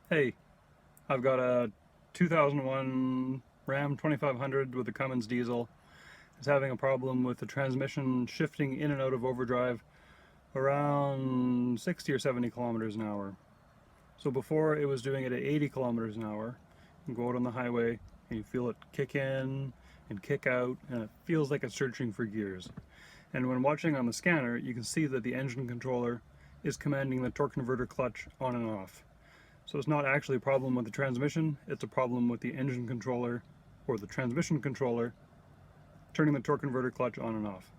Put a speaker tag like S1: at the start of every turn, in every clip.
S1: Hey, I've got a 2001 Ram 2500 with a Cummins diesel. It's having a problem with the transmission shifting in and out of overdrive around 60 or 70 kilometers an hour. So before it was doing it at 80 kilometers an hour. You go out on the highway and you feel it kick in and kick out, and it feels like it's searching for gears. And when watching on the scanner, you can see that the engine controller is commanding the torque converter clutch on and off. So it's not actually a problem with the transmission, it's a problem with the engine controller or the transmission controller turning the torque converter clutch on and off.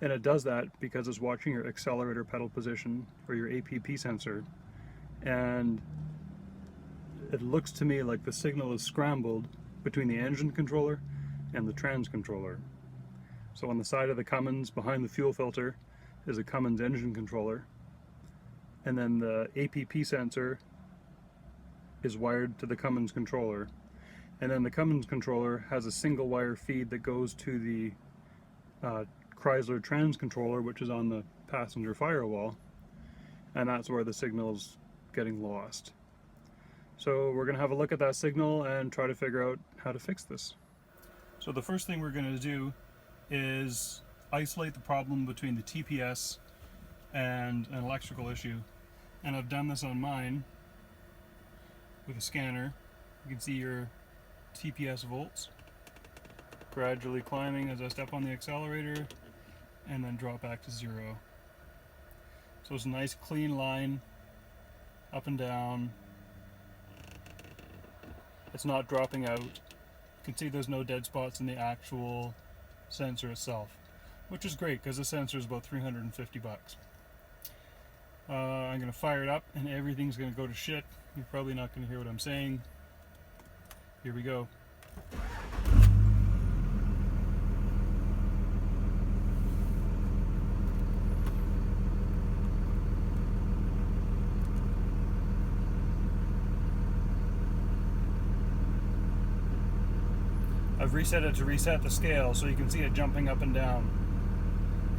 S1: And it does that because it's watching your accelerator pedal position or your APP sensor, and it looks to me like the signal is scrambled between the engine controller and the trans controller. So on the side of the Cummins behind the fuel filter is a Cummins engine controller, and then the APP sensor is wired to the Cummins controller, and then the Cummins controller has a single wire feed that goes to the Chrysler trans controller, which is on the passenger firewall, and that's where the signal is getting lost. So we're going to have a look at that signal and try to figure out how to fix this. So the first thing we're going to do is isolate the problem between the TPS and an electrical issue. And I've done this on mine with a scanner. You can see your TPS volts gradually climbing as I step on the accelerator and then drop back to zero. So it's a nice clean line up and down. It's not dropping out. You can see there's no dead spots in the actual sensor itself, which is great because the sensor is about 350 bucks. I'm going to fire it up and everything's going to go to shit. You're probably not going to hear what I'm saying. Here we go. I've reset it to reset the scale so you can see it jumping up and down.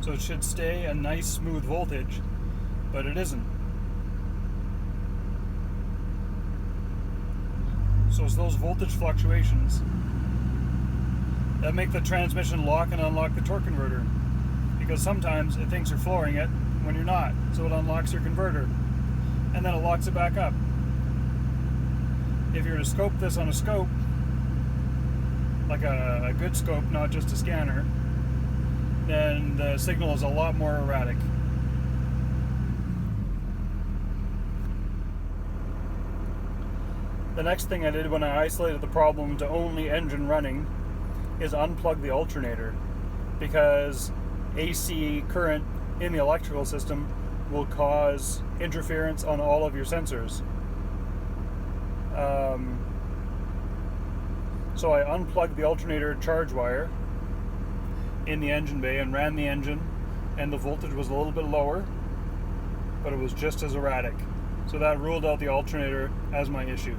S1: So it should stay a nice smooth voltage, but it isn't. So it's those voltage fluctuations that make the transmission lock and unlock the torque converter, because sometimes it thinks you're flooring it when you're not, so it unlocks your converter and then it locks it back up. If you were to scope this on a scope, like a good scope, not just a scanner, then the signal is a lot more erratic. The next thing I did when I isolated the problem to only engine running is unplug the alternator, because AC current in the electrical system will cause interference on all of your sensors. So I unplugged the alternator charge wire in the engine bay and ran the engine, and the voltage was a little bit lower, but it was just as erratic. So that ruled out the alternator as my issue.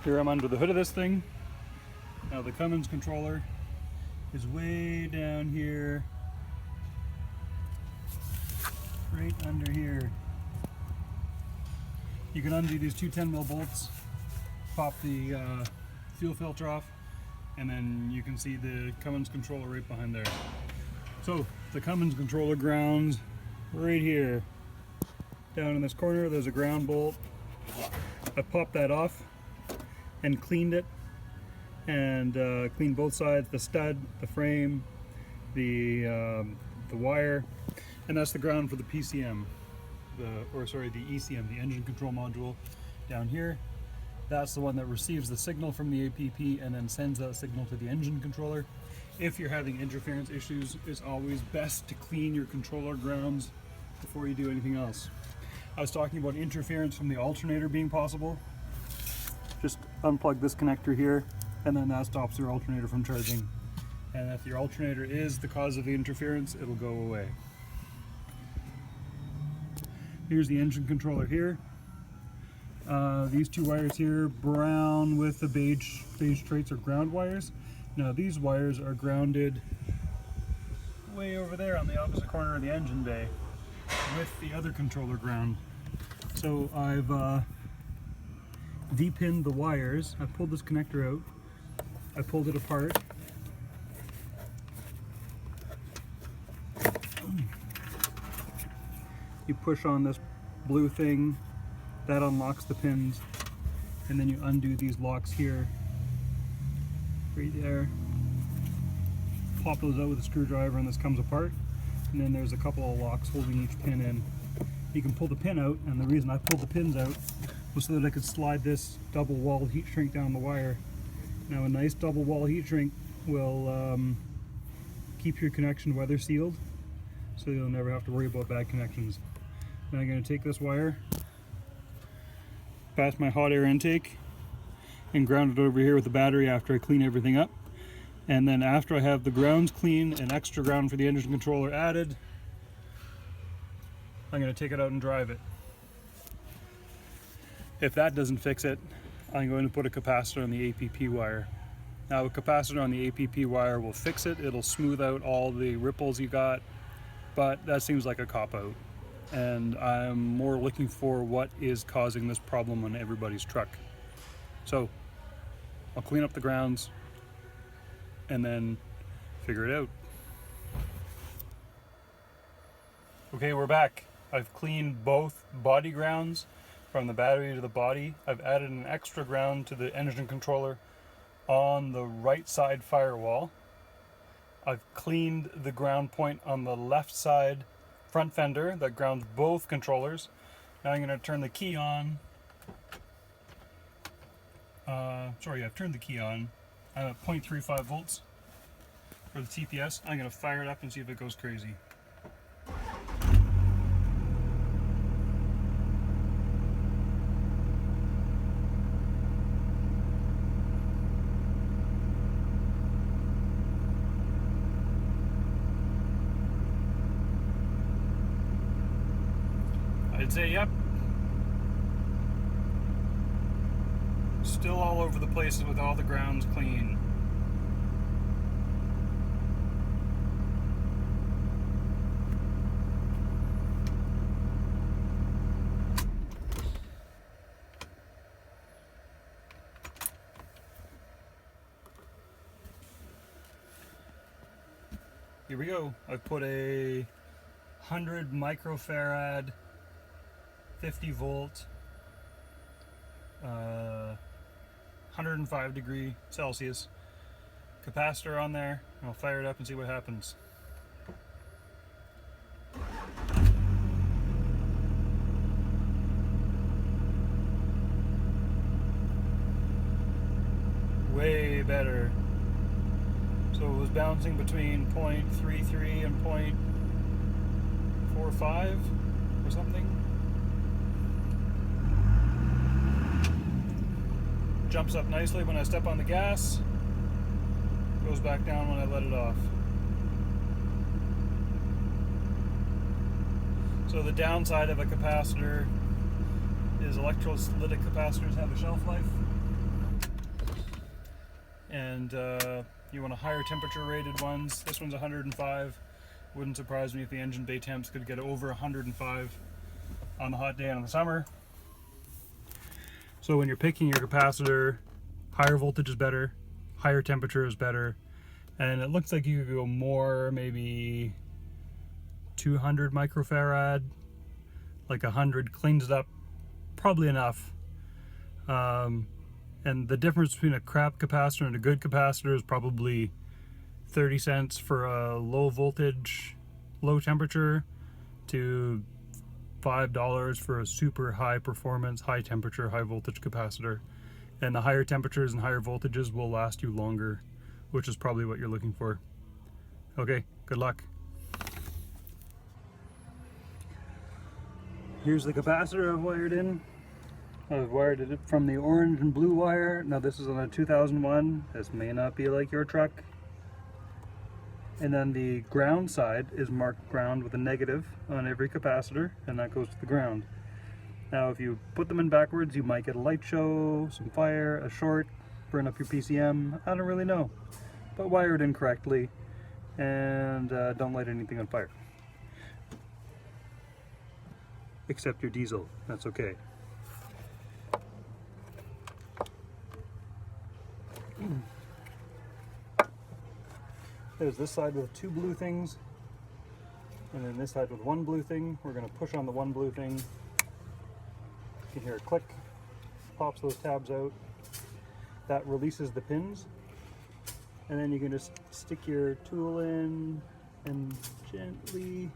S1: Here I'm under the hood of this thing. Now the Cummins controller is way down here, right under here. You can undo these two 10mm bolts, pop the fuel filter off, and then you can see the Cummins controller right behind there. So the Cummins controller grounds right here. Down in this corner there's a ground bolt. I popped that off and cleaned it, and cleaned both sides, the stud, the frame, the wire, and that's the ground for the PCM, the ECM, the engine control module down here. That's the one that receives the signal from the APP and then sends that signal to the engine controller. If you're having interference issues, it's always best to clean your controller grounds before you do anything else. I was talking about interference from the alternator being possible. Just unplug this connector here, and then that stops your alternator from charging. And if your alternator is the cause of the interference, it'll go away. Here's the engine controller here. These two wires here, brown with the beige traits, are ground wires. Now these wires are grounded way over there on the opposite corner of the engine bay with the other controller ground. So I've de-pinned the wires. I pulled this connector out. I pulled it apart. You push on this blue thing, that unlocks the pins, and then you undo these locks here, right there. Pop those out with a screwdriver and this comes apart. And then there's a couple of locks holding each pin in. You can pull the pin out, and the reason I pulled the pins out was so that I could slide this double wall heat shrink down the wire. Now a nice double wall heat shrink will keep your connection weather sealed, so you'll never have to worry about bad connections. Then I'm going to take this wire past my hot air intake and ground it over here with the battery after I clean everything up. And then after I have the grounds clean and extra ground for the engine controller added, I'm going to take it out and drive it. If that doesn't fix it, I'm going to put a capacitor on the APP wire. Now a capacitor on the APP wire will fix it. It'll smooth out all the ripples you got, but that seems like a cop-out. And I'm more looking for what is causing this problem on everybody's truck. So I'll clean up the grounds and then figure it out. Okay, we're back. I've cleaned both body grounds from the battery to the body. I've added an extra ground to the engine controller on the right side firewall. I've cleaned the ground point on the left side front fender that grounds both controllers. Now I'm going to turn the key on. I've turned the key on. I'm at 0.35 volts for the TPS. I'm going to fire it up and see if it goes crazy. I'd say yep. Still all over the place with all the grounds clean. Here we go. I've put a 100 microfarad 50 volt 105 degree Celsius capacitor on there, and I'll fire it up and see what happens. Way better. So it was bouncing between 0.33 and 0.45 or something. Jumps up nicely when I step on the gas, goes back down when I let it off. So the downside of a capacitor is electrolytic capacitors have a shelf life, and you want a higher temperature rated ones. This one's 105. Wouldn't surprise me if the engine bay temps could get over 105 on the hot day in the summer. So when you're picking your capacitor, higher voltage is better, higher temperature is better, and it looks like you could go more, maybe 200 microfarad, like 100 cleans it up probably enough. And the difference between a crap capacitor and a good capacitor is probably 30 cents for a low voltage, low temperature, to $5 for a super high performance, high temperature, high voltage capacitor. And the higher temperatures and higher voltages will last you longer, which is probably what you're looking for. Okay, good luck. Here's the capacitor I've wired in. I've wired it from the orange and blue wire. Now this is on a 2001. This may not be like your truck. And then the ground side is marked ground with a negative on every capacitor, and that goes to the ground. Now if you put them in backwards, you might get a light show, some fire, a short, burn up your PCM. I don't really know. But wire it in correctly, and don't light anything on fire. except your diesel. That's okay. There's this side with 2 blue things, and then this side with 1 blue thing. We're going to push on the 1 blue thing. You can hear a click, pops those tabs out. That releases the pins, and then you can just stick your tool in and gently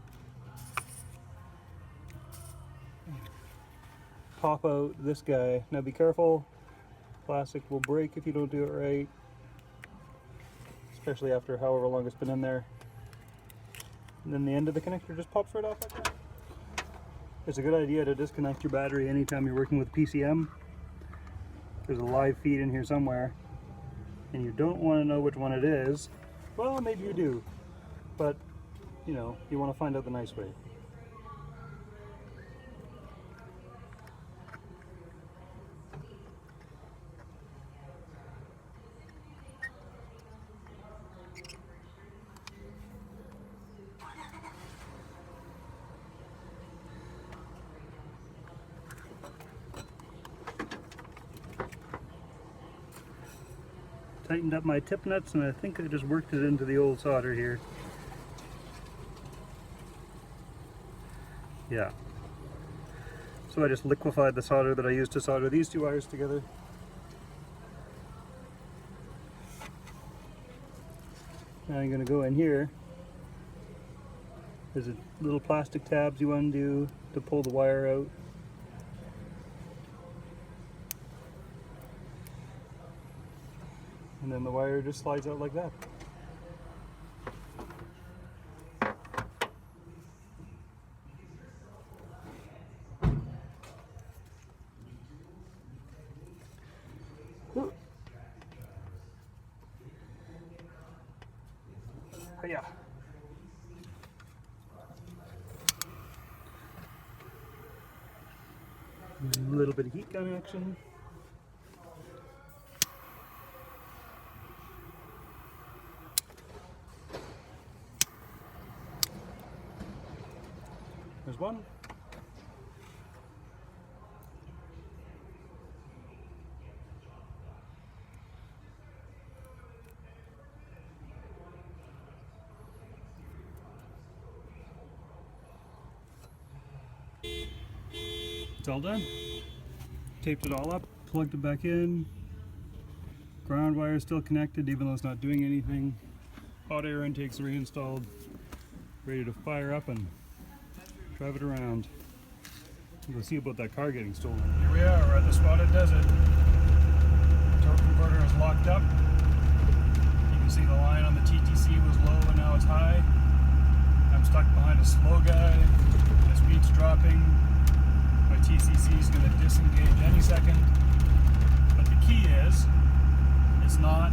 S1: pop out this guy. Now be careful, plastic will break if you don't do it right, especially after however long it's been in there. And then the end of the connector just pops right off like that. It's a good idea to disconnect your battery anytime you're working with PCM. There's a live feed in here somewhere, and you don't want to know which one it is. Well, maybe you do, but you know, you want to find out the nice way. Tightened up my tip nuts, and I think I just worked it into the old solder here. Yeah. So I just liquefied the solder that I used to solder these 2 wires together. Now I'm going to go in here. There's a little plastic tabs you undo to pull the wire out. And then the wire just slides out like that. Yeah. A little bit of heat gun action. There's one. It's all done. Taped it all up, plugged it back in. Ground wire is still connected even though it's not doing anything. Hot air intake's reinstalled. Ready to fire up and drive it around. We'll see about that car getting stolen. Here we are, we're at the spotted desert. Torque converter is locked up. You can see the line on the TTC was low and now it's high. I'm stuck behind a slow guy. The speed's dropping. My TCC is going to disengage any second. But the key is, it's not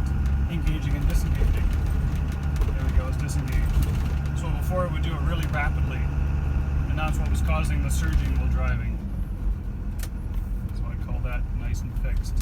S1: engaging and disengaging. There we go, it's disengaged. So before it would do it really rapidly. And that's what was causing the surging while driving. So I call that nice and fixed.